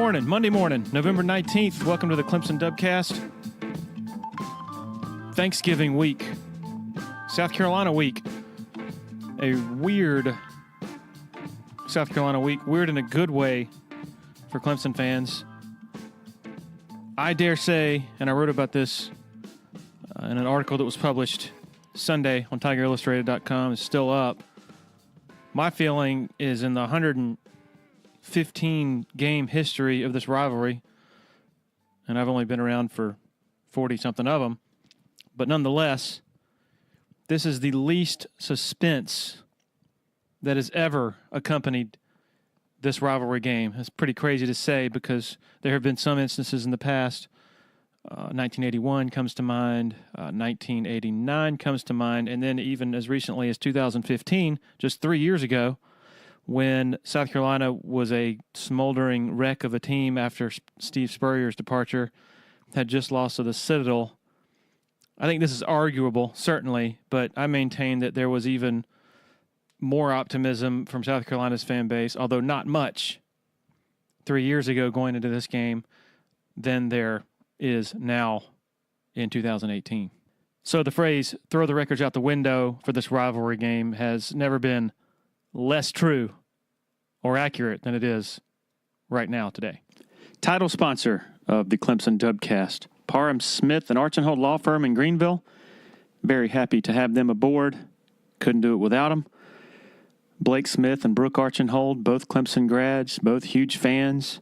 morning, Monday morning, November 19th. Welcome to the Clemson Dubcast. Thanksgiving week, South Carolina week. A weird South Carolina week. Weird in a good way for Clemson fans. I dare say, and I wrote about this in an article that was published Sunday on TigerIllustrated.com, is still up. My feeling is in the 115 game history of this rivalry, and I've only been around for 40-something of them, but nonetheless, this is the least suspense that has ever accompanied this rivalry game. It's pretty crazy to say because there have been some instances in the past. 1981 comes to mind, 1989 comes to mind, and then even as recently as 2015, just 3 years ago, when South Carolina was a smoldering wreck of a team after Steve Spurrier's departure, had just lost to the Citadel. I think this is arguable, certainly, but I maintain that there was even more optimism from South Carolina's fan base, although not much, 3 years ago going into this game than there is now in 2018. So the phrase, throw the records out the window for this rivalry game has never been less true or accurate than it is right now today. Title sponsor of the Clemson Dubcast, Parham Smith and Archenhold Law Firm in Greenville. Very happy to have them aboard. Couldn't do it without them. Blake Smith and Brooke Archenhold, both Clemson grads, both huge fans.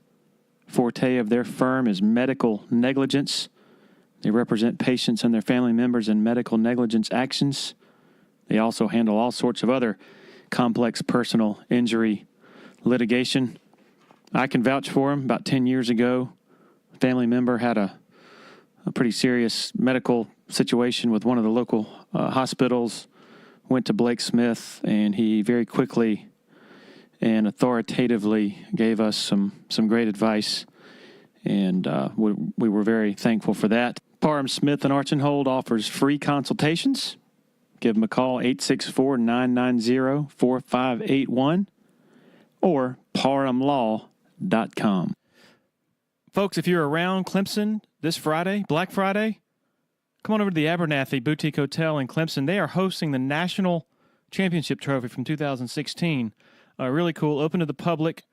Forte of their firm is medical negligence. They represent patients and their family members in medical negligence actions. They also handle all sorts of other complex personal injury litigation. I can vouch for them. About 10 years ago, a family member had a pretty serious medical situation with one of the local hospitals. Went to Blake Smith, and he very quickly and authoritatively gave us some great advice, and we were very thankful for that. Parham Smith and Archenhold offers free consultations. Give them a call, 864-990-4581, or parhamlaw.com. Folks, if you're around Clemson this Friday, Black Friday, come on over to the Abernathy Boutique Hotel in Clemson. They are hosting the National Championship Trophy from 2016. Really cool. Open to the public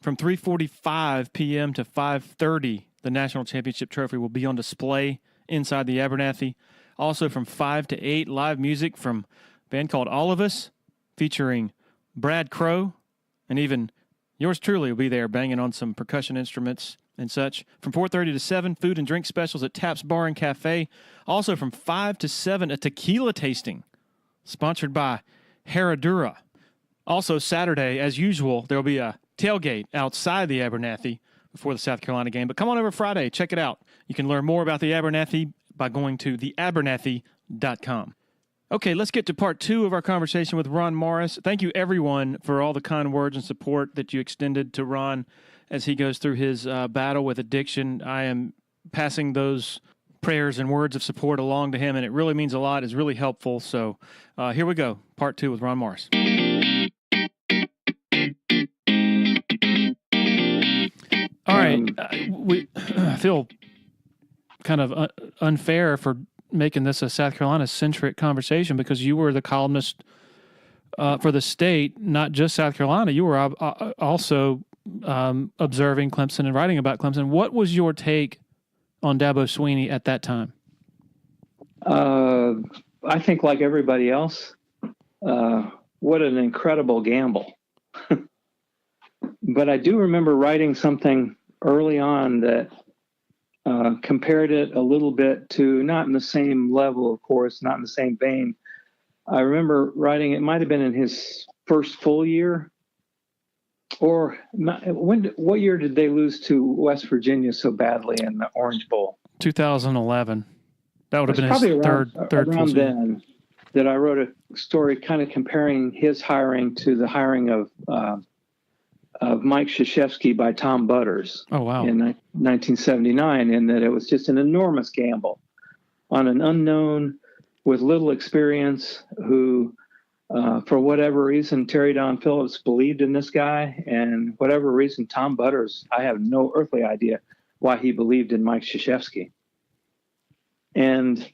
from 3:45 p.m. to 5:30. The National Championship Trophy will be on display inside the Abernathy. Also from 5 to 8, live music from a band called All of Us, featuring Brad Crow, and even yours truly will be there banging on some percussion instruments and such. From 4:30 to 7, food and drink specials at Taps Bar and Cafe. Also from 5 to 7, a tequila tasting sponsored by Herradura. Also Saturday, as usual, there will be a tailgate outside the Abernathy before the South Carolina game. But come on over Friday. Check it out. You can learn more about the Abernathy by going to theabernathy.com. Okay, let's get to part 2 of our conversation with Ron Morris. Thank you, everyone, for all the kind words and support that you extended to Ron as he goes through his battle with addiction. I am passing those prayers and words of support along to him, and it really means a lot. It's really helpful. So here we go, part 2 with Ron Morris. All right. I feel kind of unfair for making this a South Carolina-centric conversation because you were the columnist for the state, not just South Carolina. You were also observing Clemson and writing about Clemson. What was your take on Dabo Swinney at that time? I think like everybody else, what an incredible gamble. But I do remember writing something early on that compared it a little bit to, not in the same level, of course, not in the same vein. I remember writing, it might have been in his first full year, or what year did they lose to West Virginia so badly in the Orange Bowl? 2011. That would have been his third around then that I wrote a story kind of comparing his hiring to the hiring of Mike Krzyzewski by Tom Butters in 1979, and that it was just an enormous gamble on an unknown with little experience who For whatever reason, Terry Don Phillips believed in this guy, and whatever reason, Tom Butters, I have no earthly idea why he believed in Mike Krzyzewski. And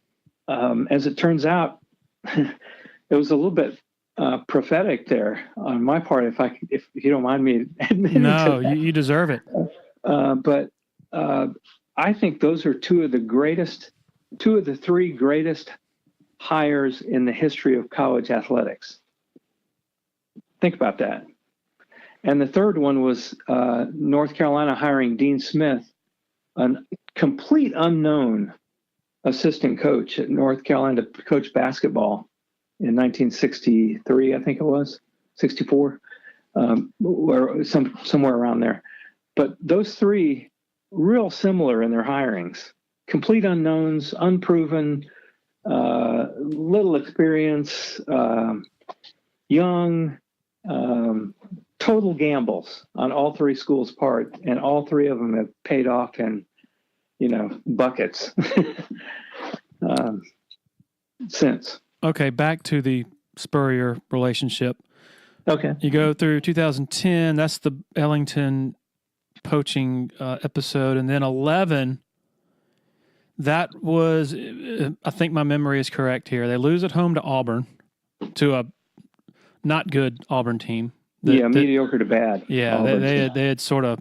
as it turns out, it was a little bit prophetic there on my part, if you don't mind me admitting No, to that. you deserve it. But I think those are two of the three greatest hires in the history of college athletics. Think about that. And the third one was North Carolina hiring Dean Smith, a complete unknown assistant coach at North Carolina to coach basketball in 1963, I think it was, 64, or somewhere around there. But those three, real similar in their hirings. Complete unknowns, unproven, little experience, young, total gambles on all three schools' part, and all three of them have paid off in, buckets since. Okay, back to the Spurrier relationship. Okay. You go through 2010, that's the Ellington poaching episode, and then 11, that was, I think my memory is correct here. They lose at home to Auburn, to a not good Auburn team. Mediocre to bad. Yeah, they had sort of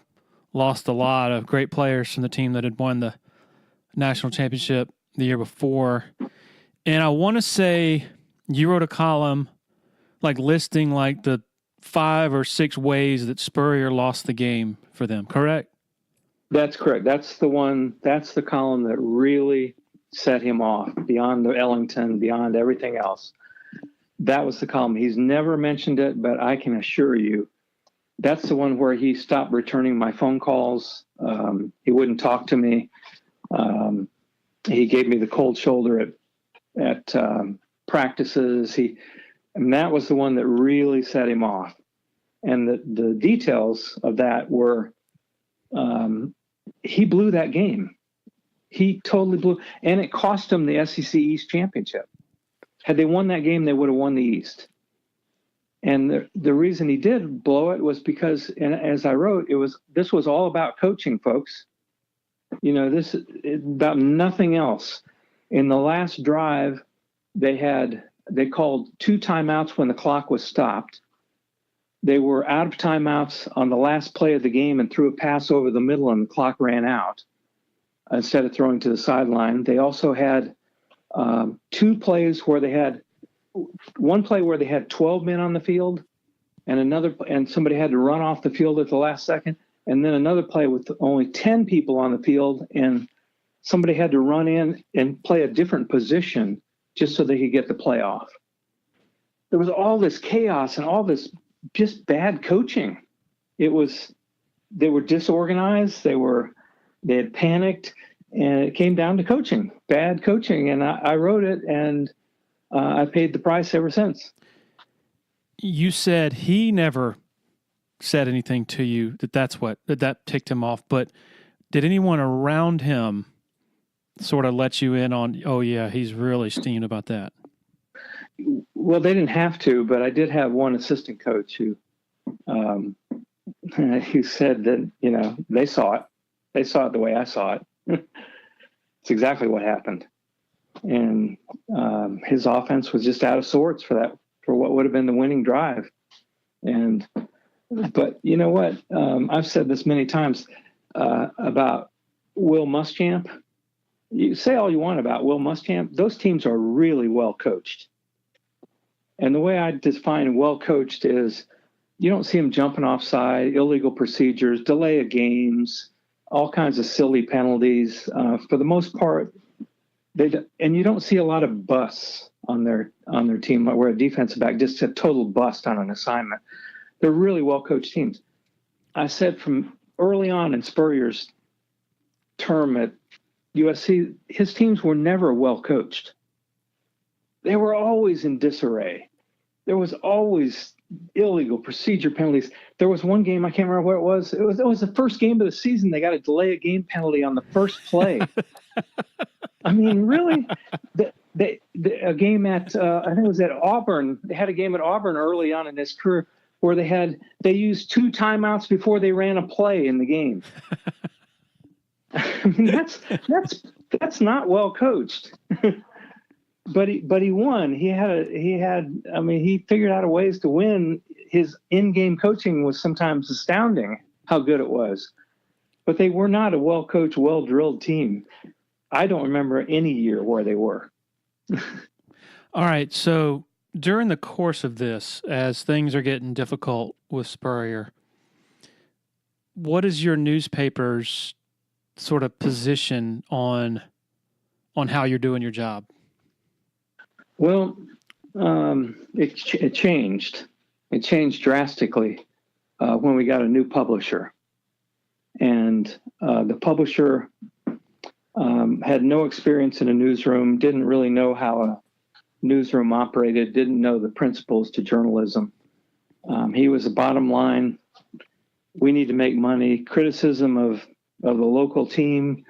lost a lot of great players from the team that had won the national championship the year before. And I want to say you wrote a column listing the 5 or 6 ways that Spurrier lost the game for them, correct? That's correct. That's the one. That's the column that really set him off beyond the Ellington, beyond everything else. That was the column. He's never mentioned it, but I can assure you that's the one where he stopped returning my phone calls. He wouldn't talk to me. He gave me the cold shoulder at practices. And that was the one that really set him off. And the details of that were, he blew that game. He totally blew, and it cost him the SEC East championship. Had they won that game, they would have won the East. And the reason he did blow it was because, and as I wrote, this was all about coaching, folks. This is about nothing else. In the last drive, they called 2 timeouts when the clock was stopped. They were out of timeouts on the last play of the game and threw a pass over the middle, and the clock ran out instead of throwing to the sideline. They also had 2 plays where they had one play where they had 12 men on the field, and somebody had to run off the field at the last second, and then another play with only 10 people on the field, and somebody had to run in and play a different position just so they could get the play off. There was all this chaos and all this just bad coaching. They were disorganized. They had panicked, and it came down to coaching, bad coaching. And I wrote it, and I paid the price ever since. You said he never said anything to you that ticked him off, but did anyone around him sort of let you in on, oh yeah, he's really steamed about that? Well, they didn't have to, but I did have one assistant coach who said that, they saw it. They saw it the way I saw it. It's exactly what happened. And his offense was just out of sorts for what would have been the winning drive. But you know what? I've said this many times about Will Muschamp. You say all you want about Will Muschamp. Those teams are really well coached. And the way I define well coached is you don't see them jumping offside, illegal procedures, delay of games, all kinds of silly penalties. For the most part, and you don't see a lot of busts on their team where a defensive back just a total bust on an assignment. They're really well coached teams. I said from early on in Spurrier's term at USC, his teams were never well coached. They were always in disarray. There was always illegal procedure penalties. There was one game, I can't remember what it was. It was the first game of the season. They got a delay of game penalty on the first play. I mean, really, a game at I think it was at Auburn. They had a game at Auburn early on in his career where they used 2 timeouts before they ran a play in the game. I mean, that's not well coached. But he won. He figured out a ways to win. His in-game coaching was sometimes astounding how good it was. But they were not a well-coached, well-drilled team. I don't remember any year where they were. All right, so during the course of this, as things are getting difficult with Spurrier, what is your newspaper's sort of position on how you're doing your job? Well, it changed. It changed drastically when we got a new publisher. And the publisher had no experience in a newsroom, didn't really know how a newsroom operated, didn't know the principles to journalism. He was a bottom line. We need to make money. Criticism of the local team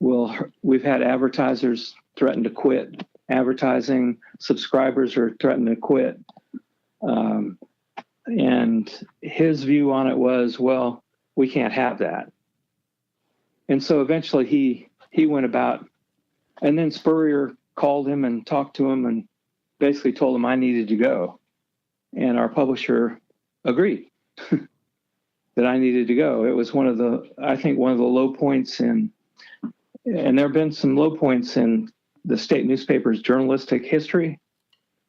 we've had advertisers threaten to quit advertising. Subscribers are threatening to quit. And his view on it was, well, we can't have that. And so eventually he went about, and then Spurrier called him and talked to him and basically told him I needed to go. And our publisher agreed that I needed to go. It was one of the low points and there have been some low points in the state newspaper's journalistic history,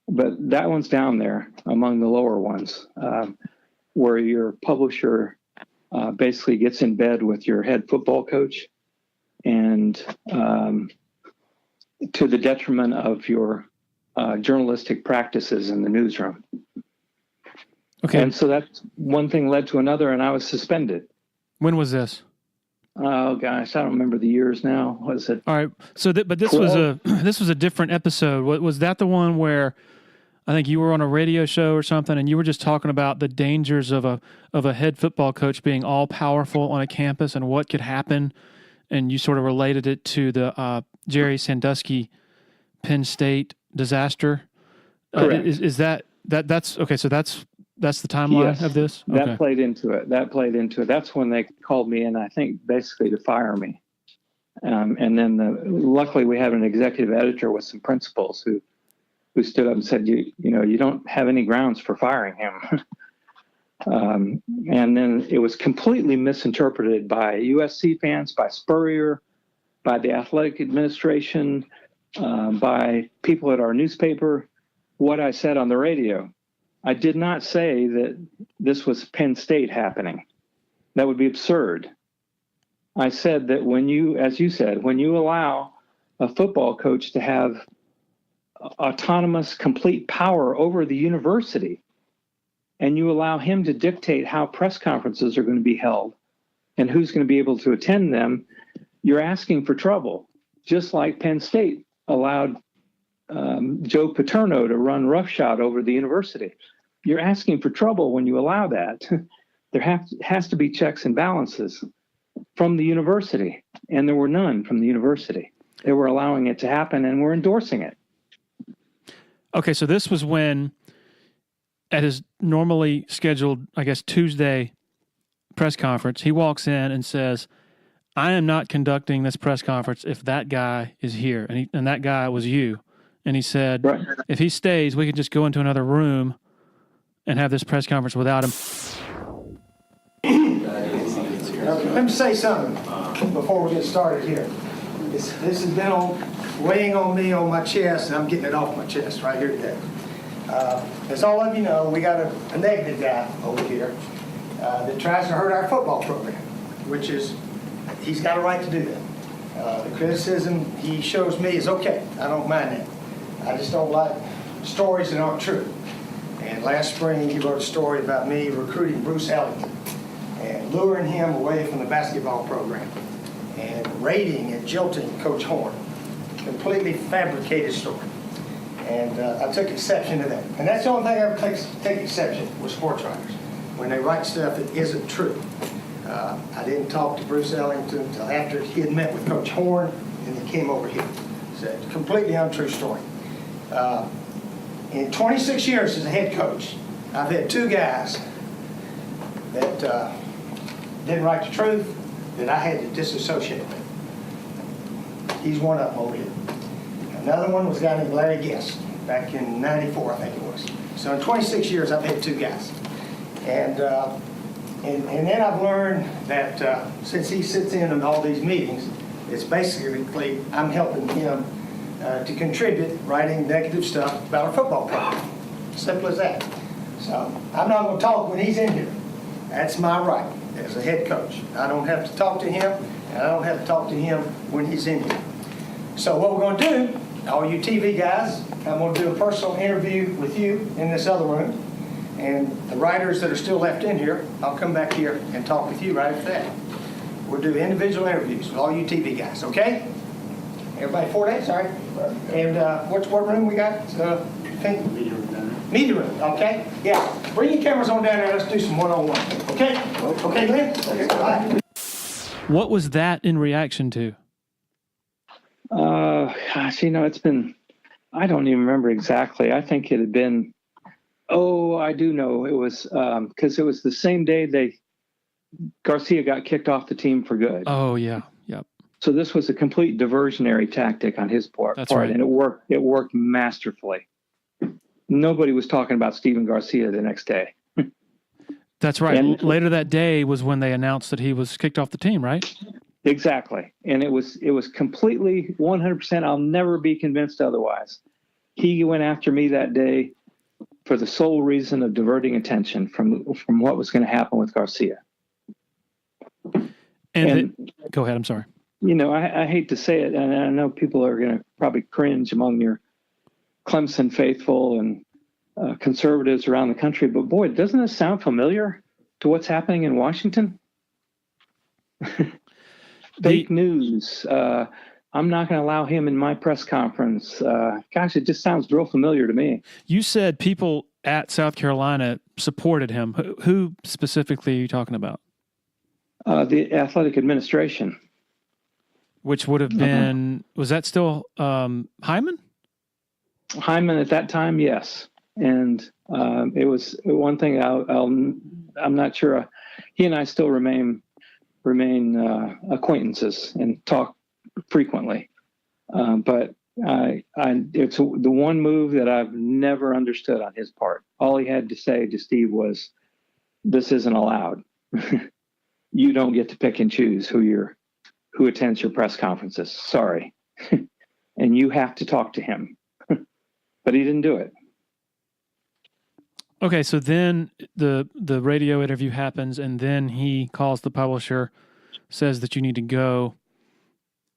but that one's down there among the lower ones, where your publisher basically gets in bed with your head football coach and to the detriment of your journalistic practices in the newsroom. Okay. And so that's one thing led to another, and I was suspended. When was this? Oh gosh, I don't remember the years now. What is it? All right. So, but this 12? this was a different episode. Was that the one where I think you were on a radio show or something, and you were just talking about the dangers of a head football coach being all powerful on a campus and what could happen, and you sort of related it to the Jerry Sandusky Penn State disaster. Correct. Is that's okay? So that's the timeline of this? Okay. That played into it. That's when they called me in, I think, basically to fire me. And then luckily we had an executive editor with some principals who stood up and said, you don't have any grounds for firing him. And then it was completely misinterpreted by USC fans, by Spurrier, by the athletic administration, by people at our newspaper, what I said on the radio. I did not say that this was Penn State happening. That would be absurd. I said that when you allow a football coach to have autonomous, complete power over the university, and you allow him to dictate how press conferences are going to be held and who's going to be able to attend them, you're asking for trouble. Just like Penn State allowed Joe Paterno to run roughshod over the university. You're asking for trouble when you allow that. There has to be checks and balances from the university, and there were none from the university. They were allowing it to happen and were endorsing it. Okay, so this was when, at his normally scheduled, I guess, Tuesday press conference, he walks in and says, I am not conducting this press conference if that guy is here. And that guy was you. And he said, right. If he stays, we could just go into another room and have this press conference without him. Let me say something before we get started here. This has been weighing on me on my chest, and I'm getting it off my chest right here today. As all of you know, we got a negative guy over here that tries to hurt our football program, which is, he's got a right to do that. The criticism he shows me is okay. I don't mind that. I just don't like stories that aren't true. And last spring, he wrote a story about me recruiting Bruce Ellington and luring him away from the basketball program and raiding and jilting Coach Horn. Completely fabricated story. And I took exception to that. And that's the only thing I ever take exception with sports writers, when they write stuff that isn't true. I didn't talk to Bruce Ellington until after he had met with Coach Horn, and he came over here. It's a completely untrue story. In 26 years as a head coach, I've had two guys that didn't write the truth that I had to disassociate with. He's one of them over here. Another one was a guy named Larry Guest back in '94, I think it was. So in 26 years, I've had two guys. And then I've learned that since he sits in on all these meetings, it's basically I'm helping him to contribute writing negative stuff about our football program. Simple as that. So I'm not going to talk when he's in here. That's my right as a head coach. I don't have to talk to him, and I don't have to talk to him when he's in here. So what we're going to do, all you TV guys, I'm going to do a personal interview with you in this other room. And the writers that are still left in here, I'll come back here and talk with you right after that. We'll do individual interviews with all you TV guys, okay? Everybody 4 days, all right? And what room we got? Media room, okay? Yeah, bring your cameras on down there. Let's do some one-on-one, okay? Okay, Glenn? Okay, all right. What was that in reaction to? Gosh, it's been, I don't even remember exactly. I think it had been, I do know. It was because it was the same day Garcia got kicked off the team for good. Oh, yeah. Yep. So this was a complete diversionary tactic on his part. That's right. And it worked masterfully. Nobody was talking about Steven Garcia the next day. That's right. And later that day was when they announced that he was kicked off the team, right? Exactly. And it was completely 100%. I'll never be convinced otherwise. He went after me that day for the sole reason of diverting attention from what was going to happen with Garcia. Go ahead. I'm sorry. I hate to say it, and I know people are going to probably cringe among your Clemson faithful and conservatives around the country, but boy, doesn't this sound familiar to what's happening in Washington? Fake news. I'm not going to allow him in my press conference. Gosh, it just sounds real familiar to me. You said people at South Carolina supported him. Who specifically are you talking about? The athletic administration. Which would have been, was that still Hyman? Hyman at that time, yes. And it was one thing I'm not sure. He and I still remain acquaintances and talk frequently. But it's the one move that I've never understood on his part. All he had to say to Steve was, "This isn't allowed. You don't get to pick and choose who attends your press conferences. Sorry." And you have to talk to him. But he didn't do it. Okay, so then the radio interview happens, and then he calls the publisher, says that you need to go,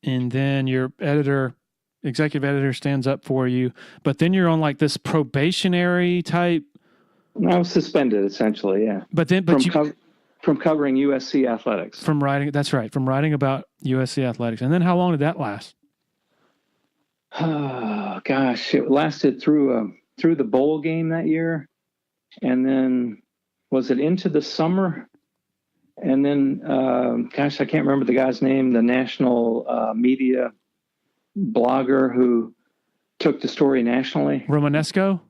and then your executive editor stands up for you, but then you're on like this probationary type. I was suspended essentially, yeah. From covering USC athletics. From writing about USC athletics. And then how long did that last? Oh gosh, it lasted through the bowl game that year, and then was it into the summer? And then, I can't remember the guy's name, the national media blogger who took the story nationally. Romanesco.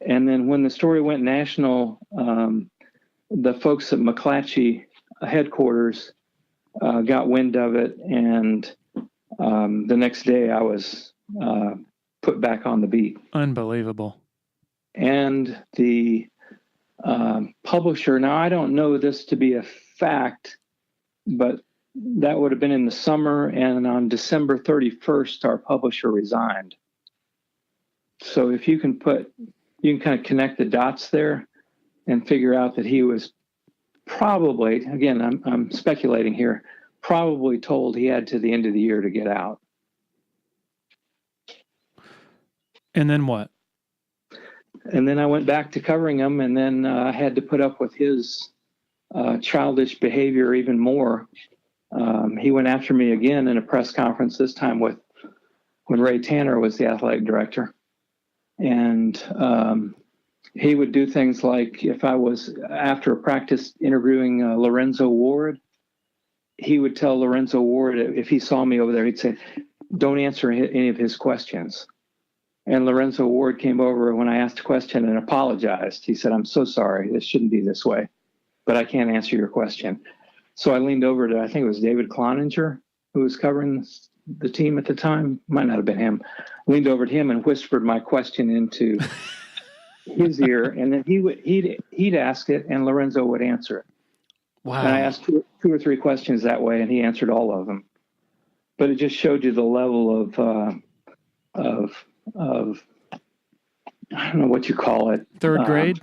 And then when the story went national, the folks at McClatchy headquarters got wind of it, and the next day I was put back on the beat. Unbelievable. And the publisher, now I don't know this to be a fact, but that would have been in the summer, and on December 31st, our publisher resigned. So if you can kind of connect the dots there and figure out that he was probably, again, I'm speculating here, probably told he had to the end of the year to get out. And then what? And then I went back to covering him, and then I had to put up with his childish behavior even more. He went after me again in a press conference, this time when Ray Tanner was the athletic director. And he would do things like, if I was after a practice interviewing Lorenzo Ward, he would tell Lorenzo Ward, if he saw me over there, he'd say, don't answer any of his questions. And Lorenzo Ward came over when I asked a question and apologized. He said, "I'm so sorry. This shouldn't be this way, but I can't answer your question." So I leaned over to, I think it was David Cloninger, who was covering the team at the time. Might not have been him. I leaned over to him and whispered my question into his ear, and then he'd ask it, and Lorenzo would answer it. Wow. And I asked two or three questions that way, and he answered all of them. But it just showed you the level of I don't know what you call it. Third grade?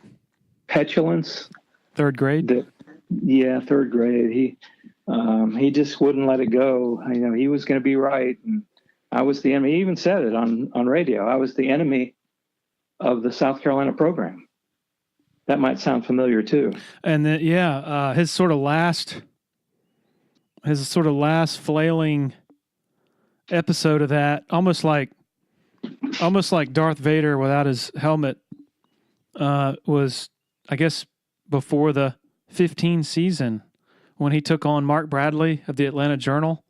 Petulance. Third grade? Yeah, third grade. He just wouldn't let it go. You know, he was going to be right, and I was the enemy. He even said it on radio. I was the enemy of the South Carolina program. That might sound familiar too. And then, his sort of last flailing episode of that, almost like Darth Vader without his helmet, was, I guess, before the 15 season when he took on Mark Bradley of the Atlanta Journal.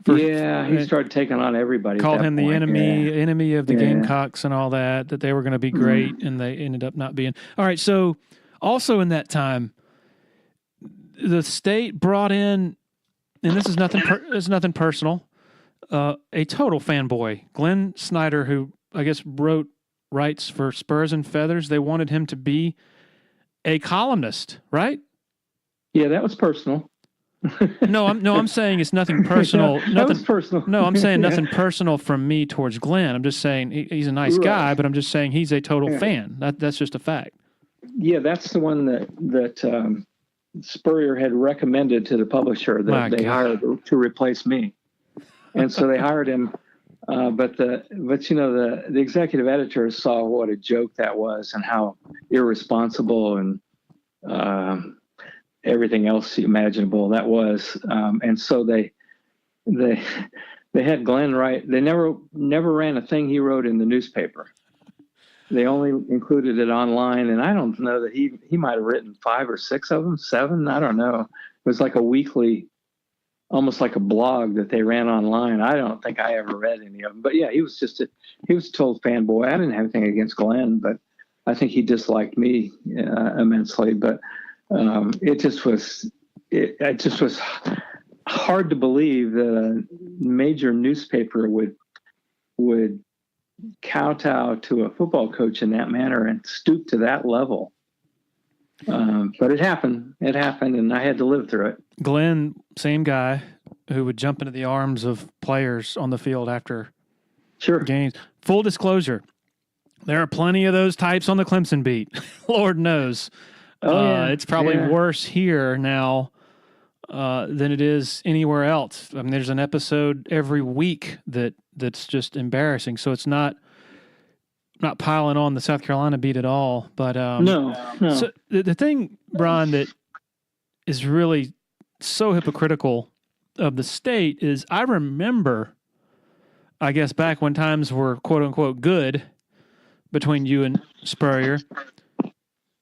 He started taking on everybody. Called him the enemy of the Yeah. Gamecocks and all that they were going to be great, and they ended up not being. All right, so also in that time, the state brought in, and this is nothing personal, a total fanboy, Glenn Snyder, who I guess writes for Spurs and Feathers. They wanted him to be a columnist, right? Yeah, that was personal. No, I'm saying it's nothing personal. That was personal. No, I'm saying nothing personal from me towards Glenn. I'm just saying he's a nice guy, but I'm just saying he's a total fan. That's just a fact. Yeah, that's the one that Spurrier had recommended to the publisher that they hired to replace me, and so they hired him. But the executive editors saw what a joke that was and how irresponsible and everything else imaginable that was, and so they had Glenn write. They never ran a thing he wrote in the newspaper. They only included it online, and I don't know that he might have written 5 or 6 of them, 7. I don't know. It was like a weekly, almost like a blog that they ran online. I don't think I ever read any of them, but yeah, he was a total fanboy. I didn't have anything against Glenn, but I think he disliked me immensely. But it just was hard to believe that a major newspaper would kowtow to a football coach in that manner and stoop to that level. But it happened, and I had to live through it. Glenn, same guy who would jump into the arms of players on the field after games. Full disclosure, there are plenty of those types on the Clemson beat. Lord knows. It's probably worse here now than it is anywhere else. I mean, there's an episode every week that's just embarrassing. So it's not piling on the South Carolina beat at all. But no. So the thing, Brian, that is really so hypocritical of the state is I remember, I guess, back when times were quote unquote good between you and Spurrier,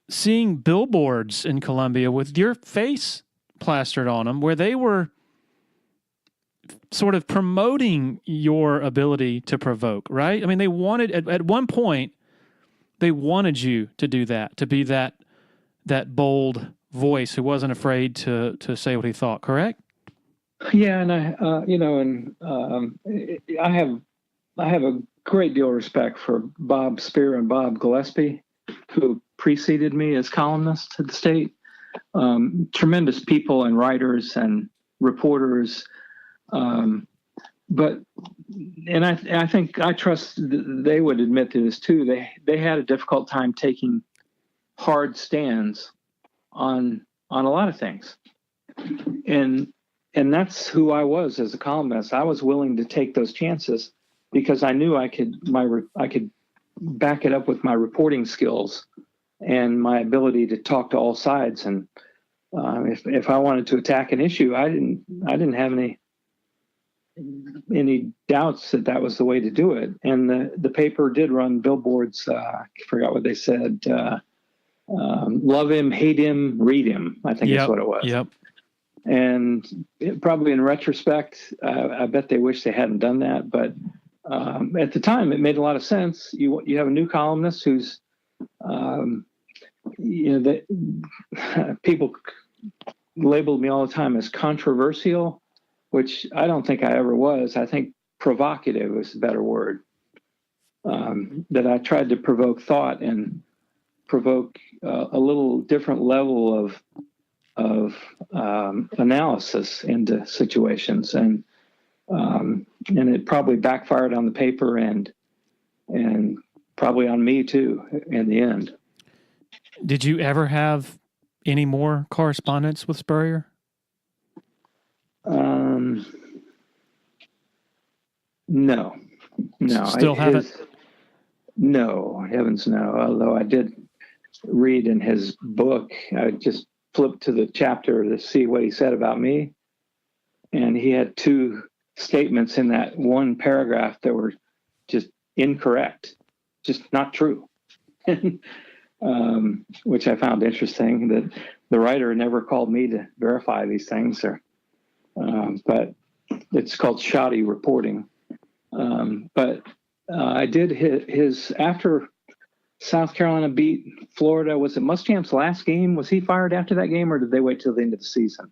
seeing billboards in Columbia with your face plastered on them where they were sort of promoting your ability to provoke, right? I mean, they wanted, at one point, they wanted you to do that, to be that bold voice who wasn't afraid to say what he thought, correct? Yeah, and I have a great deal of respect for Bob Spear and Bob Gillespie, who preceded me as columnists at the state. Tremendous people and writers and reporters. But I think I trust they would admit to this too. They had a difficult time taking hard stands on a lot of things. And that's who I was as a columnist. I was willing to take those chances because I knew I could back it up with my reporting skills and my ability to talk to all sides. And if I wanted to attack an issue, I didn't have any doubts that was the way to do it. And the paper did run billboards. I forgot what they said. Love him, hate him, read him. I think that's what it was. Yep. And probably in retrospect, I bet they wish they hadn't done that. But at the time, it made a lot of sense. You have a new columnist who's, people labeled me all the time as controversial, which I don't think I ever was. I think provocative is a better word. That I tried to provoke thought and provoke a little different level of analysis into situations, and it probably backfired on the paper and probably on me too in the end. Did you ever have any more correspondence with Spurrier? No. Still haven't? No, heavens no. Although I did read in his book, I just flipped to the chapter to see what he said about me. And he had two statements in that one paragraph that were just incorrect, just not true. Which I found interesting, that the writer never called me to verify these things, but it's called shoddy reporting. But I did his after South Carolina beat Florida. Was it Muschamp's last game? Was he fired after that game, or did they wait till the end of the season?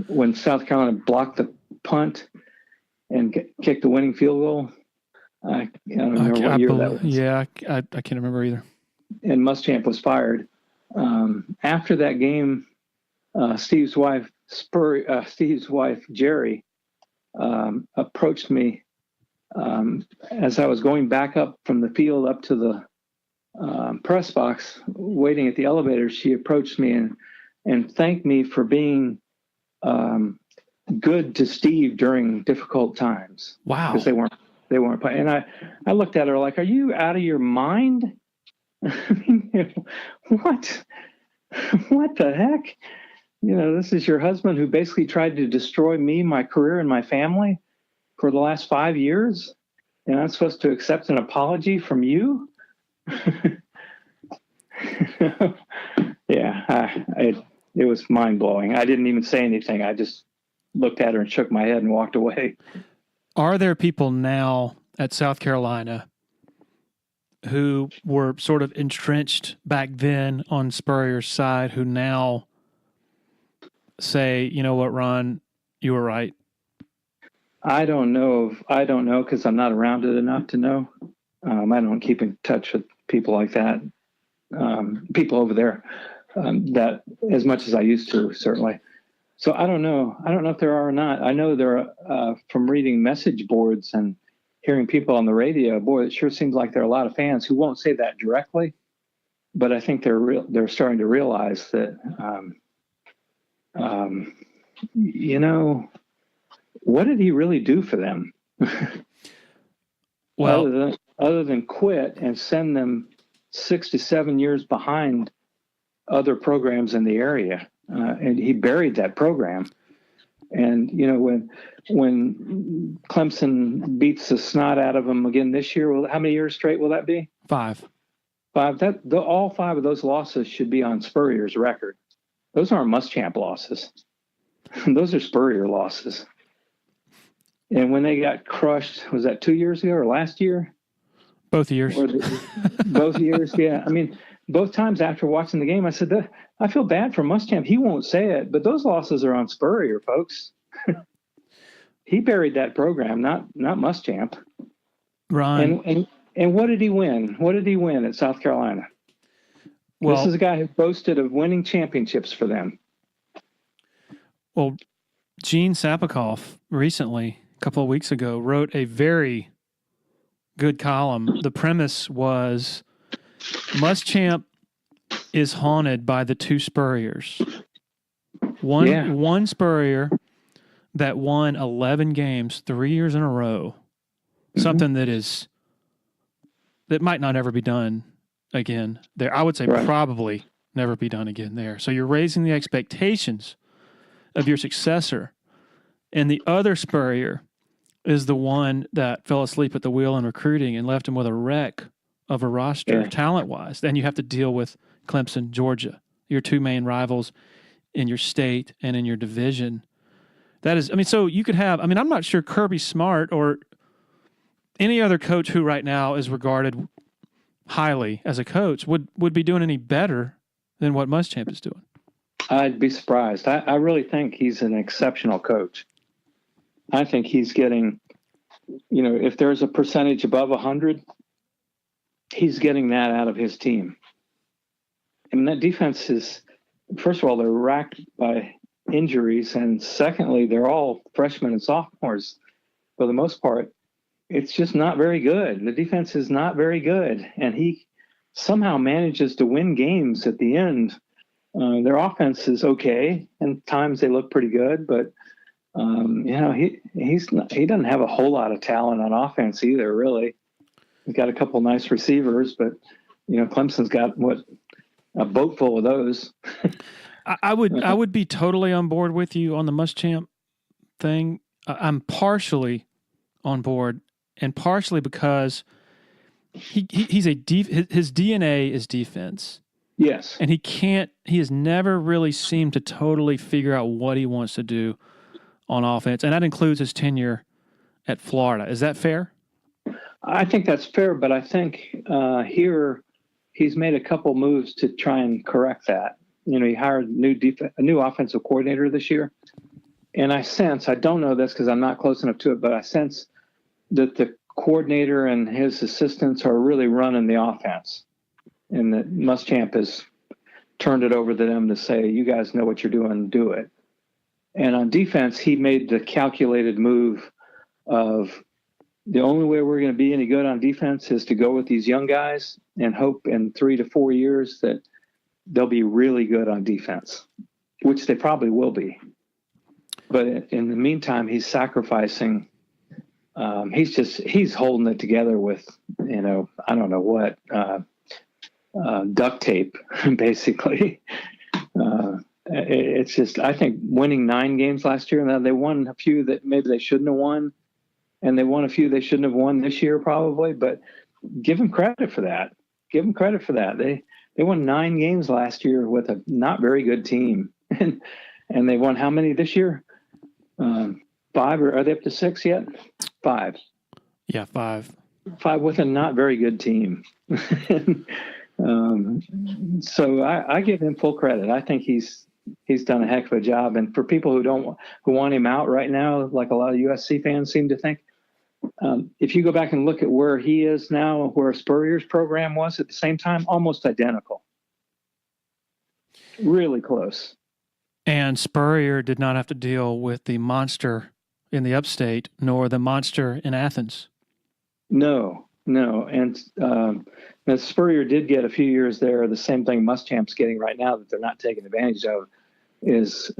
When South Carolina blocked the punt and kicked the winning field goal. I don't remember what year that was. Yeah, I can't remember either. And Muschamp was fired. After that game, Steve's wife Jerry approached me as I was going back up from the field up to the press box, waiting at the elevator. She approached me and thanked me for being good to Steve during difficult times. Wow. Because they weren't playing. And I looked at her like, are you out of your mind? What the heck? This is your husband who basically tried to destroy me, my career, and my family for the last 5 years. And I'm supposed to accept an apology from you? Yeah, it was mind-blowing. I didn't even say anything. I just looked at her and shook my head and walked away. Are there people now at South Carolina who were sort of entrenched back then on Spurrier's side who now say, you know what, Ron, you were right? I don't know because I'm not around it enough to know. I don't keep in touch with people like that, people over there, that as much as I used to, certainly. So I don't know. I don't know if there are or not. I know there are, from reading message boards and hearing people on the radio, boy, it sure seems like there are a lot of fans who won't say that directly, but I think they're starting to realize that, what did he really do for them? Well, other than quit and send them 6 to 7 years behind other programs in the area. And he buried that program. And, when Clemson beats the snot out of them again this year, how many years straight will that be? 5. All 5 of those losses should be on Spurrier's record. Those aren't Muschamp losses. Those are Spurrier losses. And when they got crushed, was that 2 years ago or last year? Both years. Both years, yeah. I mean, both times after watching the game, I said, I feel bad for Muschamp. He won't say it, but those losses are on Spurrier, folks. He buried that program, not Muschamp. Ron. And what did he win? What did he win at South Carolina? Well, this is a guy who boasted of winning championships for them. Well, Gene Sapakoff recently, a couple of weeks ago, wrote a very good column. The premise was Muschamp is haunted by the two Spurriers. One Spurrier that won 11 games 3 years in a row, something that might not ever be done again there. I would say probably never be done again there. So you're raising the expectations of your successor. And the other Spurrier is the one that fell asleep at the wheel in recruiting and left him with a wreck of a roster talent-wise. Then you have to deal with Clemson, Georgia, your two main rivals in your state and in your division. That is, I mean, so you could have, I mean, I'm not sure Kirby Smart or any other coach who right now is regarded highly as a coach would be doing any better than what Muschamp is doing. I'd be surprised. I really think he's an exceptional coach. I think he's getting, if there's a percentage above 100, he's getting that out of his team. And that defense is, first of all, they're racked by injuries, and secondly, they're all freshmen and sophomores for the most part. It's just not very good. The defense is not very good, and he somehow manages to win games at the end. Their offense is okay, and times they look pretty good, but he doesn't have a whole lot of talent on offense either. Really, he's got a couple nice receivers, but Clemson's got a boat full of those. I would be totally on board with you on the Muschamp thing. I'm partially on board, and partially because his DNA is defense. Yes. And he has never really seemed to totally figure out what he wants to do on offense. And that includes his tenure at Florida. Is that fair? I think that's fair, but I think here he's made a couple moves to try and correct that. He hired a new offensive coordinator this year. And I don't know this because I'm not close enough to it, but I sense that the coordinator and his assistants are really running the offense. And that Muschamp has turned it over to them to say, you guys know what you're doing, do it. And on defense, he made the calculated move of the only way we're going to be any good on defense is to go with these young guys and hope in 3 to 4 years that they'll be really good on defense, which they probably will be. But in the meantime, he's sacrificing. He's holding it together with, I don't know what, duct tape, basically. It's just, I think winning 9 games last year, and they won a few that maybe they shouldn't have won, and they won a few they shouldn't have won this year probably, but give them credit for that. They won 9 games last year with a not very good team. And they won how many this year? 5, or are they up to 6 yet? 5. Yeah, 5. 5 with a not very good team. So I give him full credit. I think he's done a heck of a job. And for people who want him out right now, like a lot of USC fans seem to think, if you go back and look at where he is now, where Spurrier's program was at the same time, almost identical. Really close. And Spurrier did not have to deal with the monster in the upstate, nor the monster in Athens. No. And Spurrier did get a few years there. The same thing Muschamp's getting right now that they're not taking advantage of is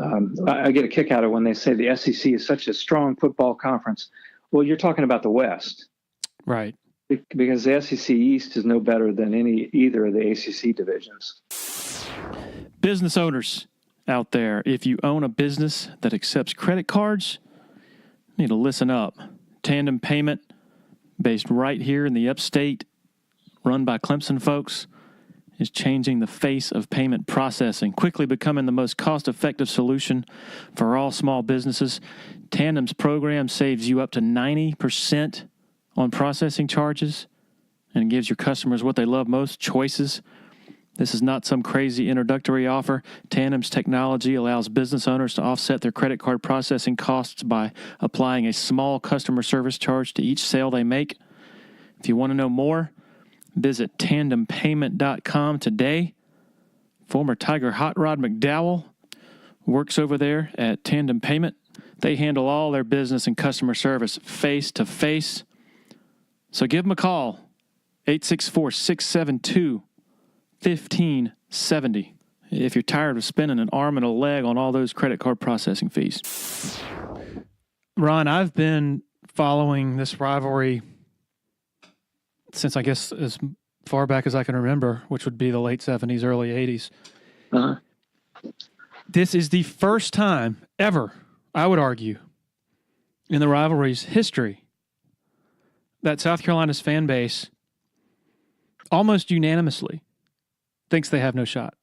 I get a kick out of when they say the SEC is such a strong football conference. Well, you're talking about the West. Right. Because the SEC East is no better than either of the ACC divisions. Business owners out there, if you own a business that accepts credit cards, you need to listen up. Tandem Payment, based right here in the upstate, run by Clemson folks, is changing the face of payment processing, quickly becoming the most cost-effective solution for all small businesses. Tandem's program saves you up to 90% on processing charges and gives your customers what they love most, choices. This is not some crazy introductory offer. Tandem's technology allows business owners to offset their credit card processing costs by applying a small customer service charge to each sale they make. If you want to know more, visit tandempayment.com today. Former Tiger Hot Rod McDowell works over there at Tandem Payment. They handle all their business and customer service face-to-face. So give them a call, 864-672-1570, if you're tired of spending an arm and a leg on all those credit card processing fees. Ron, I've been following this rivalry since, I guess, as far back as I can remember, which would be the late 70s, early 80s. Uh-huh. This is the first time ever, I would argue, in the rivalry's history that South Carolina's fan base almost unanimously thinks they have no shot.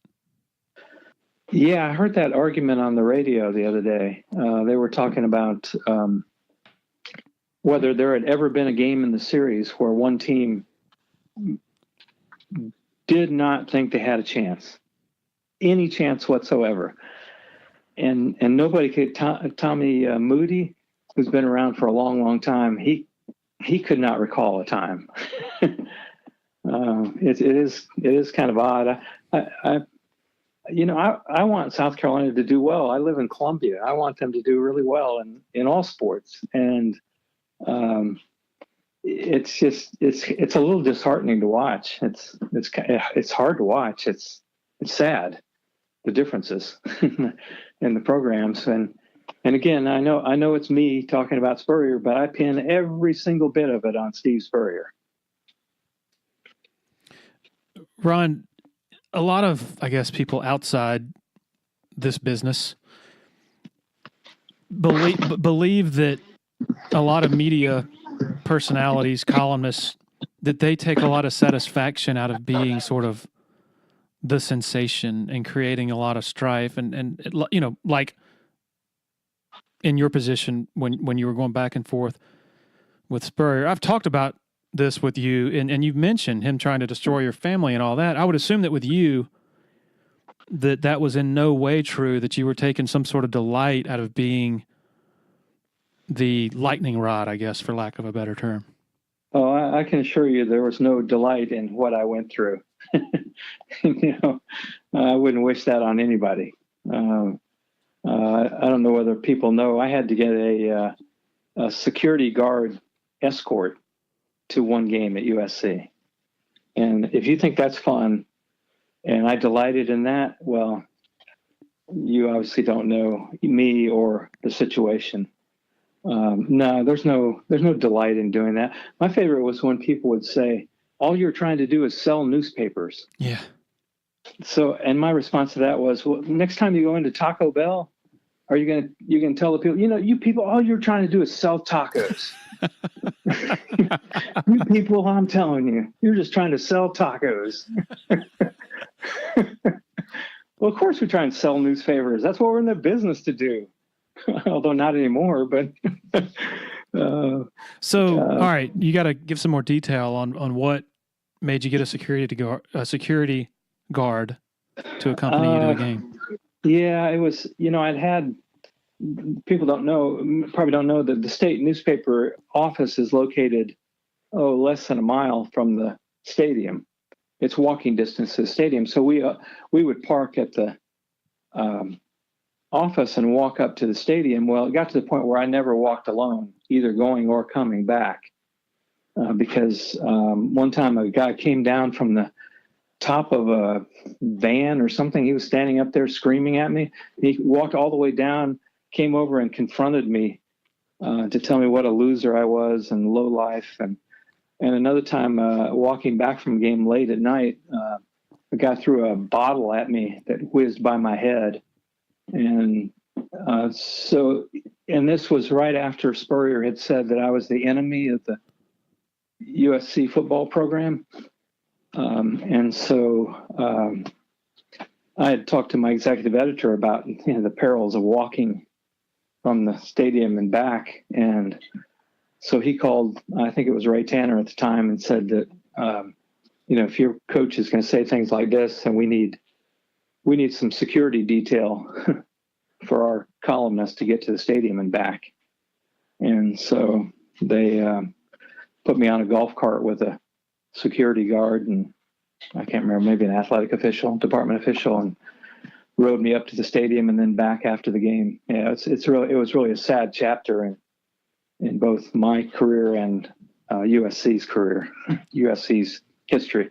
Yeah, I heard that argument on the radio the other day. They were talking about whether there had ever been a game in the series where one team did not think they had a chance, any chance whatsoever. And nobody could, Tommy Moody, who's been around for a long, long time, he could not recall a time. It is kind of odd. I want South Carolina to do well. I live in Columbia. I want them to do really well in all sports. And it's a little disheartening to watch. It's hard to watch. It's sad, the differences in the programs. And again, I know it's me talking about Spurrier, but I pin every single bit of it on Steve Spurrier. Ron, a lot of, I guess, people outside this business believe that a lot of media personalities, columnists, that they take a lot of satisfaction out of being sort of the sensation and creating a lot of strife. And like in your position when you were going back and forth with Spurrier, I've talked about this with you, and you've mentioned him trying to destroy your family and all that. I would assume that with you, that was in no way true, that you were taking some sort of delight out of being the lightning rod, I guess, for lack of a better term. Oh, I can assure you there was no delight in what I went through. I wouldn't wish that on anybody. I don't know whether people know, I had to get a security guard escort to one game at USC. And if you think that's fun, and I delighted in that, well, you obviously don't know me or the situation. No, there's no delight in doing that. My favorite was when people would say, all you're trying to do is sell newspapers. Yeah. So, and my response to that was, well, next time you go into Taco Bell, are you gonna tell the people, you people, all you're trying to do is sell tacos. You people, I'm telling you, you're just trying to sell tacos. Well, of course we try and sell newspapers. That's what we're in the business to do. Although not anymore, but. All right, you got to give some more detail on what made you get a security guard to accompany you to a game. Yeah, it was, I'd had, people probably don't know that the state newspaper office is located, less than a mile from the stadium. It's walking distance to the stadium. So we would park at the office and walk up to the stadium. Well, it got to the point where I never walked alone, either going or coming back, because one time a guy came down from the top of a van or something. He was standing up there screaming at me. He walked all the way down, came over and confronted me to tell me what a loser I was and low life. And another time, walking back from a game late at night, a guy threw a bottle at me that whizzed by my head. And this was right after Spurrier had said that I was the enemy of the USC football program. And so I had talked to my executive editor about the perils of walking from the stadium and back. And so he called, I think it was Ray Tanner at the time, and said that, if your coach is going to say things like this, and we need some security detail for our columnist to get to the stadium and back. And so they put me on a golf cart with a security guard, and I can't remember, maybe an athletic official, department official, and rode me up to the stadium and then back after the game. Yeah, it was really a sad chapter in both my career and USC's career, USC's history.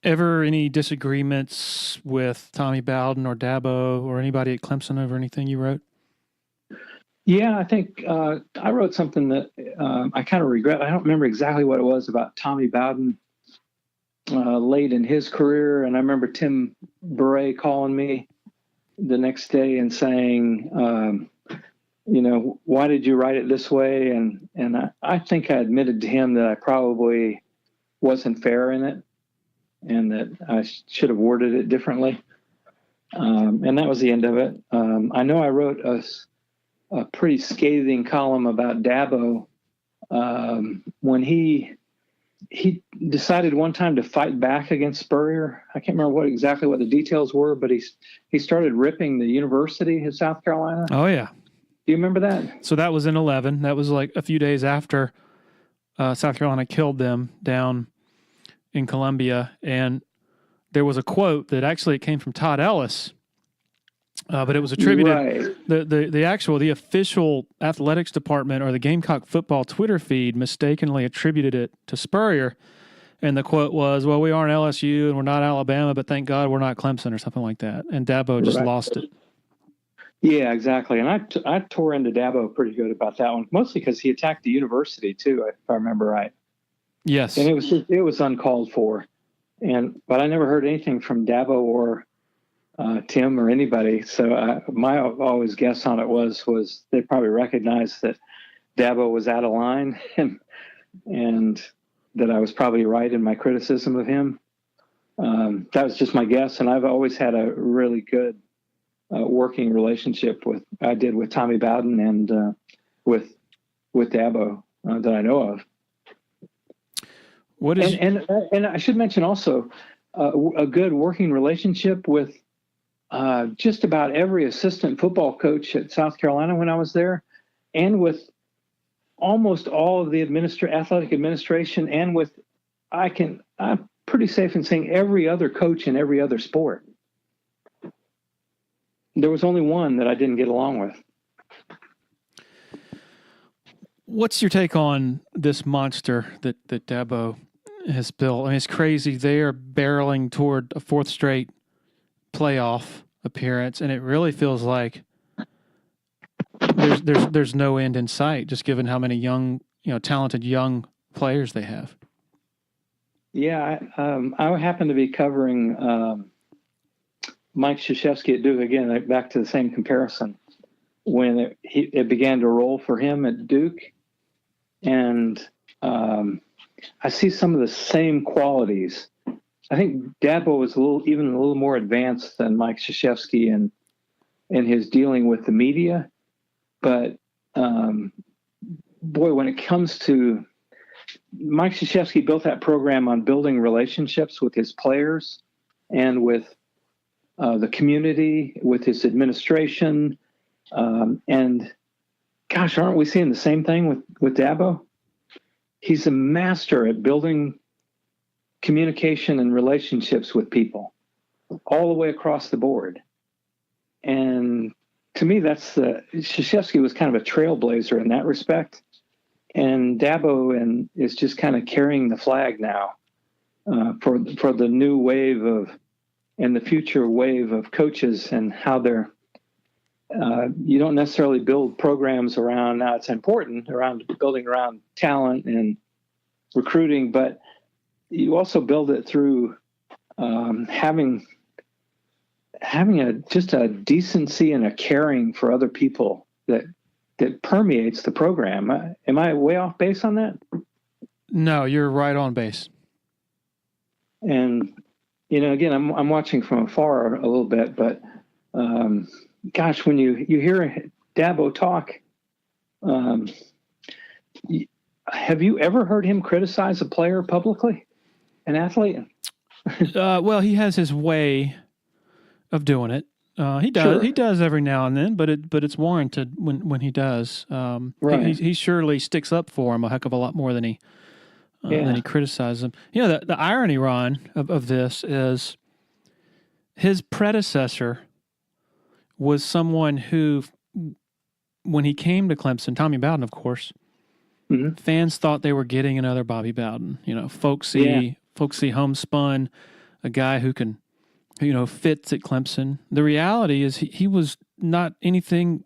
Ever any disagreements with Tommy Bowden or Dabo or anybody at Clemson over anything you wrote? Yeah, I think I wrote something that I kind of regret. I don't remember exactly what it was about Tommy Bowden late in his career. And I remember Tim Beret calling me the next day and saying, why did you write it this way? And I think I admitted to him that I probably wasn't fair in it, and that I should have worded it differently. And that was the end of it. I know I wrote a pretty scathing column about Dabo when he decided one time to fight back against Spurrier. I can't remember exactly what the details were, but he started ripping the University of South Carolina. Oh, yeah. Do you remember that? So that was in 11. That was like a few days after South Carolina killed them down in Columbia. And there was a quote that actually came from Todd Ellis, but it was attributed, right. the official athletics department or the Gamecock football Twitter feed mistakenly attributed it to Spurrier. And the quote was, well, we aren't LSU and we're not Alabama, but thank God we're not Clemson or something like that. And Dabo just lost it. Yeah, exactly. And I tore into Dabo pretty good about that one, mostly because he attacked the university too, if I remember right. Yes. And it was uncalled for. But I never heard anything from Dabo or Tim or anybody. So my always guess on it was they probably recognized that Dabo was out of line and that I was probably right in my criticism of him. That was just my guess. And I've always had a really good working relationship with Tommy Bowden and with Dabo that I know of. What is and I should mention also a good working relationship with just about every assistant football coach at South Carolina when I was there, and with almost all of the athletic administration, and with I'm pretty safe in saying every other coach in every other sport. There was only one that I didn't get along with. What's your take on this monster that Dabo has built? I mean, it's crazy. They are barreling toward a fourth straight playoff appearance, and it really feels like there's no end in sight, just given how many talented young players they have. Yeah, I happen to be covering Mike Krzyzewski at Duke again. Back to the same comparison when it began to roll for him at Duke, and I see some of the same qualities. I think Dabo was even a little more advanced than Mike Krzyzewski in his dealing with the media. But boy, when it comes to Mike Krzyzewski built that program on building relationships with his players and with the community, with his administration. And gosh, aren't we seeing the same thing with Dabo? He's a master at building communication and relationships with people all the way across the board. And to me, Krzyzewski was kind of a trailblazer in that respect. And Dabo is just kind of carrying the flag now for the new wave and the future wave of coaches, and how they're you don't necessarily build programs around, now it's important around building around talent and recruiting, but you also build it through having just a decency and a caring for other people that permeates the program. Am I way off base on that? No, you're right on base. And again, I'm watching from afar a little bit, but gosh, when you hear Dabo talk, have you ever heard him criticize a player publicly, an athlete? Well, he has his way of doing it. He does. Sure. He does every now and then, but it's warranted when he does. Right. He surely sticks up for him a heck of a lot more than he criticizes him. The irony, Ron, of this is his predecessor was someone who, when he came to Clemson, Tommy Bowden, of course, mm-hmm. fans thought they were getting another Bobby Bowden. Folksy homespun, a guy who can, fits at Clemson. The reality is he was not anything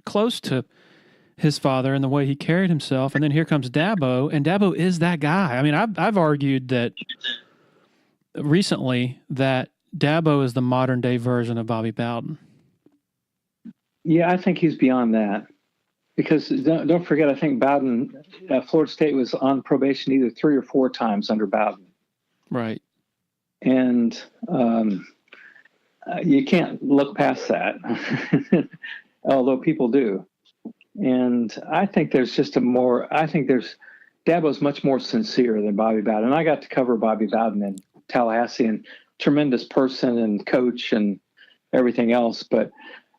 close to his father in the way he carried himself. And then here comes Dabo, and Dabo is that guy. I mean, I've argued that recently that Dabo is the modern day version of Bobby Bowden. Yeah, I think he's beyond that, because don't forget, I think Bowden, Florida State was on probation either 3 or 4 times under Bowden. Right. And You can't look past that, although people do. And I think there's just Dabo's much more sincere than Bobby Bowden. I got to cover Bobby Bowden in Tallahassee, and tremendous person and coach and everything else. But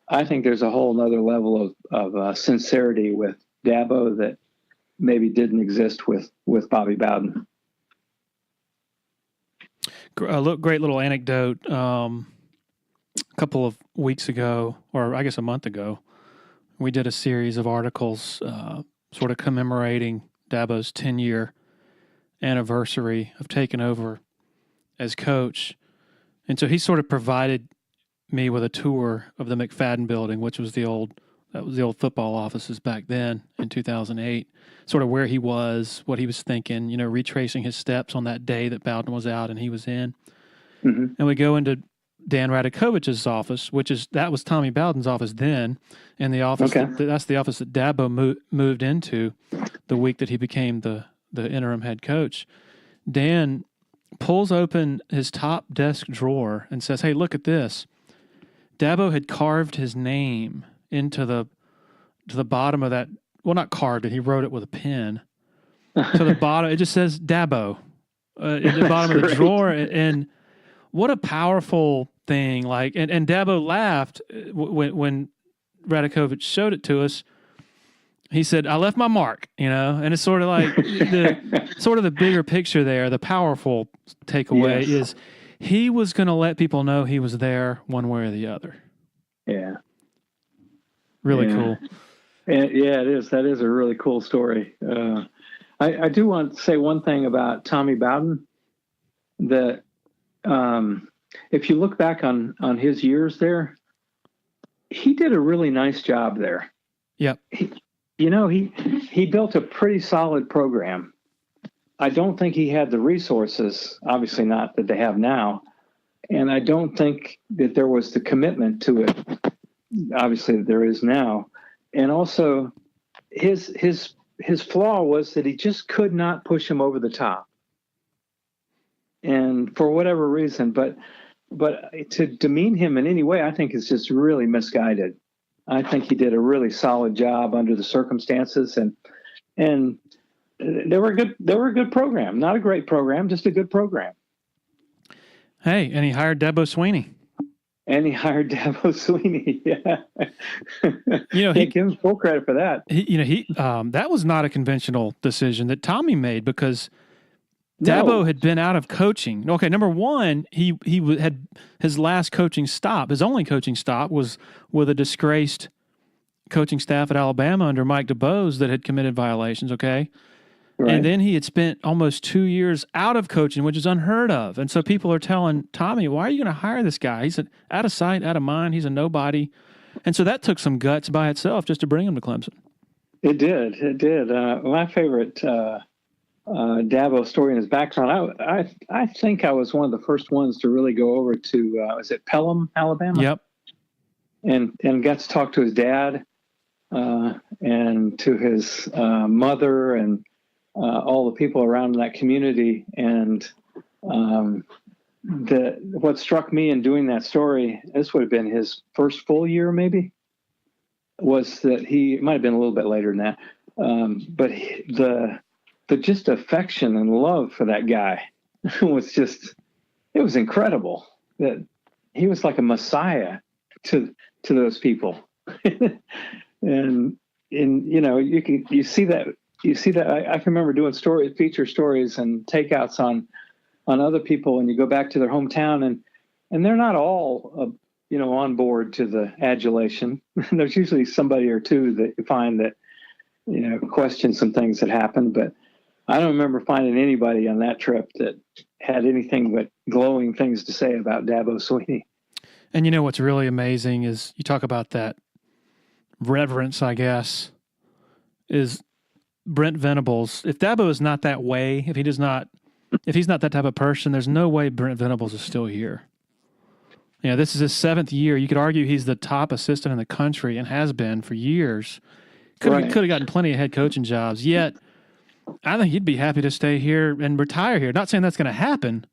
I think there's a whole nother level of sincerity with Dabo that maybe didn't exist with Bobby Bowden. Great little anecdote. A couple of weeks ago, or I guess a month ago, we did a series of articles sort of commemorating Dabo's 10-year anniversary of taking over as coach. And so he sort of provided me with a tour of the McFadden building, which was the old football offices back then in 2008, sort of where he was, what he was thinking, retracing his steps on that day that Bowden was out and he was in. Mm-hmm. And we go into Dan Radakovich's office, that was Tommy Bowden's office then, and the office that's the office that Dabo moved into the week that he became the interim head coach. Dan pulls open his top desk drawer and says, "Hey, look at this." Dabo had carved his name into the bottom of that. Well, not carved it. He wrote it with a pen. To the bottom, it just says Dabo at the bottom of the drawer. And what a powerful thing! And Dabo laughed when Radakovich showed it to us. He said, "I left my mark," and it's sort of like the bigger picture there. The powerful takeaway is he was going to let people know he was there one way or the other. Yeah. Really cool. Yeah, it is. That is a really cool story. I do want to say one thing about Tommy Bowden, that if you look back on his years there, he did a really nice job there. Yep. He built a pretty solid program. I don't think he had the resources, obviously not that they have now, and I don't think that there was the commitment to it, obviously there is now. And also, his flaw was that he just could not push him over the top, and for whatever reason. But to demean him in any way, I think is just really misguided. I think he did a really solid job under the circumstances, and they were a good program, not a great program, just a good program. Hey, and he hired Dabo Swinney. Yeah. He gives him full credit for that. That was not a conventional decision that Tommy made, because Dabo had been out of coaching. Okay, number one, he had his last coaching stop, his only coaching stop was with a disgraced coaching staff at Alabama under Mike DeBose that had committed violations, okay? Right. And then he had spent almost 2 years out of coaching, which is unheard of. And so people are telling Tommy, "Why are you going to hire this guy? He's out of sight, out of mind. He's a nobody." And so that took some guts by itself just to bring him to Clemson. It did. My favorite Dabo story in his background, I think I was one of the first ones to really go over to, was it Pelham, Alabama? Yep. And got to talk to his dad and to his mother and all the people around in that community. And what struck me in doing that story, this would have been his first full year maybe, was that it might have been a little bit later than that, but the just affection and love for that guy was it was incredible. That he was like a messiah to those people. and you see that. I can remember doing feature stories and takeouts on other people, and you go back to their hometown, and they're not all on board to the adulation. There's usually somebody or two that you find that question some things that happened, but I don't remember finding anybody on that trip that had anything but glowing things to say about Dabo Swinney. And what's really amazing is you talk about that reverence, I guess, is Brent Venables. If Dabo is not that way, if he's not that type of person, there's no way Brent Venables is still here. This is his 7th year. You could argue he's the top assistant in the country and has been for years. Could have gotten plenty of head coaching jobs. Yet, I think he'd be happy to stay here and retire here. Not saying that's going to happen,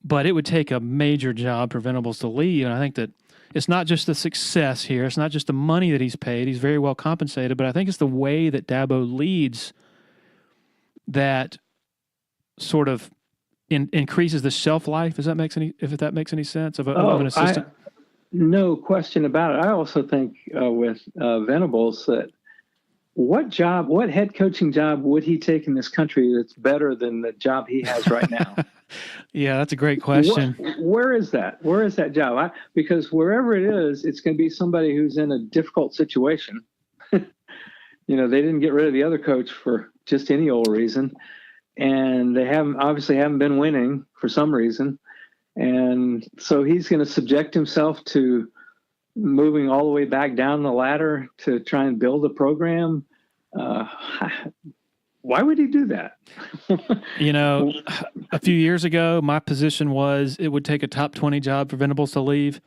But it would take a major job for Venables to leave. And I think that it's not just the success here. It's not just the money that he's paid. He's very well compensated. But I think it's the way that Dabo leads that sort of increases the shelf life. If that makes any sense of an assistant. No question about it. I also think with Venables that what head coaching job would he take in this country that's better than the job he has right now? Yeah, that's a great question. Where is that? Where is that job? Because wherever it is, it's going to be somebody who's in a difficult situation. They didn't get rid of the other coach for just any old reason. And they obviously haven't been winning for some reason. And so he's going to subject himself to moving all the way back down the ladder to try and build a program. Why would he do that? A few years ago, my position was it would take a top 20 job for Venables to leave.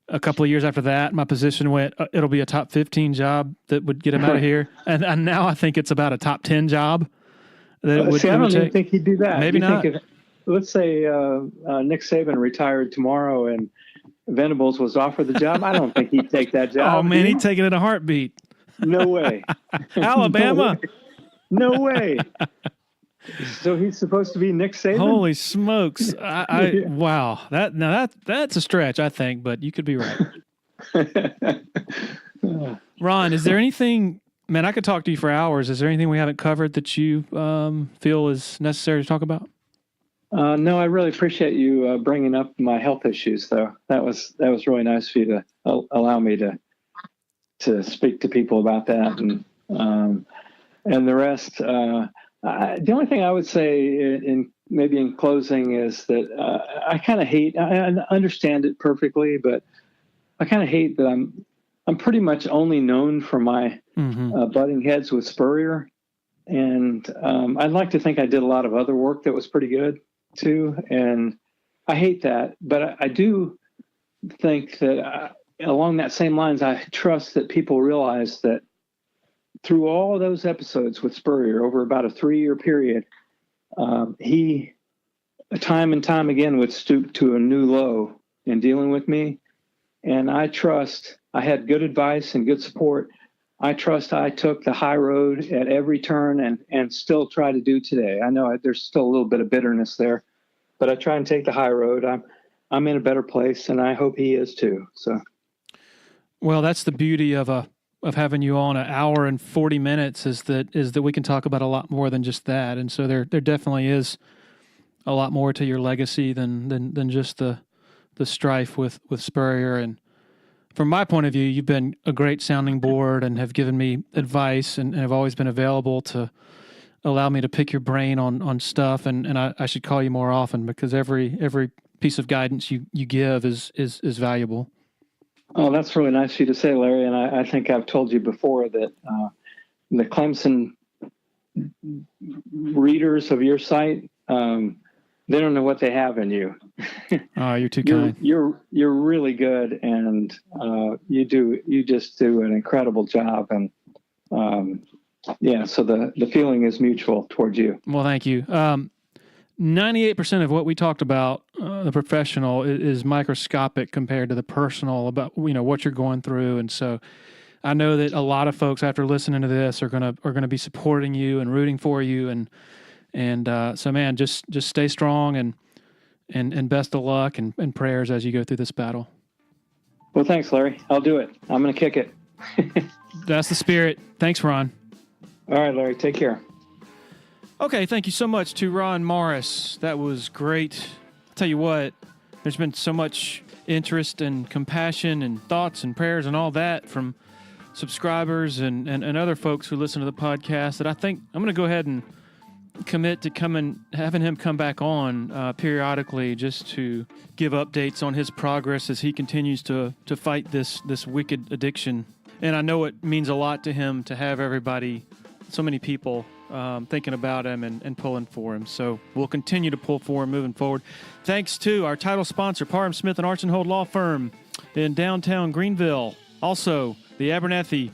A couple of years after that, my position went, it'll be a top 15 job that would get him out of here. And now I think it's about a top 10 job. That it would, I don't even think he'd do that. Maybe not. Let's say Nick Saban retired tomorrow and Venables was offered the job. I don't think he'd take that job. Oh, man, he'd take it in a heartbeat. No way. Alabama. No way. So he's supposed to be Nick Saban? Holy smokes. Wow. That's a stretch, I think, but you could be right. Ron, is there anything, man, I could talk to you for hours. Is there anything we haven't covered that you feel is necessary to talk about? No, I really appreciate you bringing up my health issues, though. That was really nice for you to allow me to speak to people about that, and the rest. The only thing I would say, in closing, is that I kind of hate. I understand it perfectly, but I kind of hate that I'm pretty much only known for my butting heads with Spurrier, and I'd like to think I did a lot of other work that was pretty good too, and I hate that. But I do think that along that same lines, I trust that people realize that through all those episodes with Spurrier over about a 3-year period, he time and time again would stoop to a new low in dealing with me. And I trust I had good advice and good support. I trust I took the high road at every turn and still try to do today. I know there's still a little bit of bitterness there, but I try and take the high road. I'm in a better place, and I hope he is too. So, well, that's the beauty of having you on an hour and 40 minutes is that we can talk about a lot more than just that. And so there definitely is a lot more to your legacy than just the strife with Spurrier. And from my point of view, you've been a great sounding board and have given me advice and have always been available to allow me to pick your brain on stuff. And I should call you more often because every piece of guidance you give is valuable. Oh, that's really nice of you to say, Larry. And I think I've told you before that the Clemson readers of your site, they don't know what they have in you. Oh, you're too kind. You're really good, and you just do an incredible job. And so the feeling is mutual towards you. Well, thank you. 98% of what we talked about, the professional, is microscopic compared to the personal about what you're going through, and so I know that a lot of folks after listening to this are gonna be supporting you and rooting for you, and so man, just stay strong and best of luck and prayers as you go through this battle. Well, thanks, Larry. I'll do it. I'm gonna kick it. That's the spirit. Thanks, Ron. All right, Larry. Take care. Okay, thank you so much to Ron Morris. That was great. I'll tell you what, there's been so much interest and compassion and thoughts and prayers and all that from subscribers and other folks who listen to the podcast that I think I'm going to go ahead and commit to having him come back on periodically just to give updates on his progress as he continues to fight this wicked addiction. And I know it means a lot to him to have everybody, so many people thinking about him and pulling for him. So we'll continue to pull for him moving forward. Thanks to our title sponsor, Parham Smith & Archenhold Law Firm in downtown Greenville. Also, the Abernathy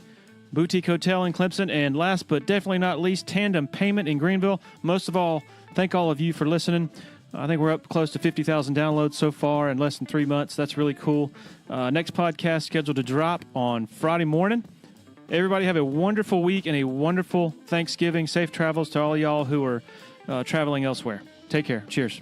Boutique Hotel in Clemson. And last but definitely not least, Tandem Payment in Greenville. Most of all, thank all of you for listening. I think we're up close to 50,000 downloads so far in less than 3 months. That's really cool. Next podcast scheduled to drop on Friday morning. Everybody have a wonderful week and a wonderful Thanksgiving. Safe travels to all of y'all who are traveling elsewhere. Take care. Cheers.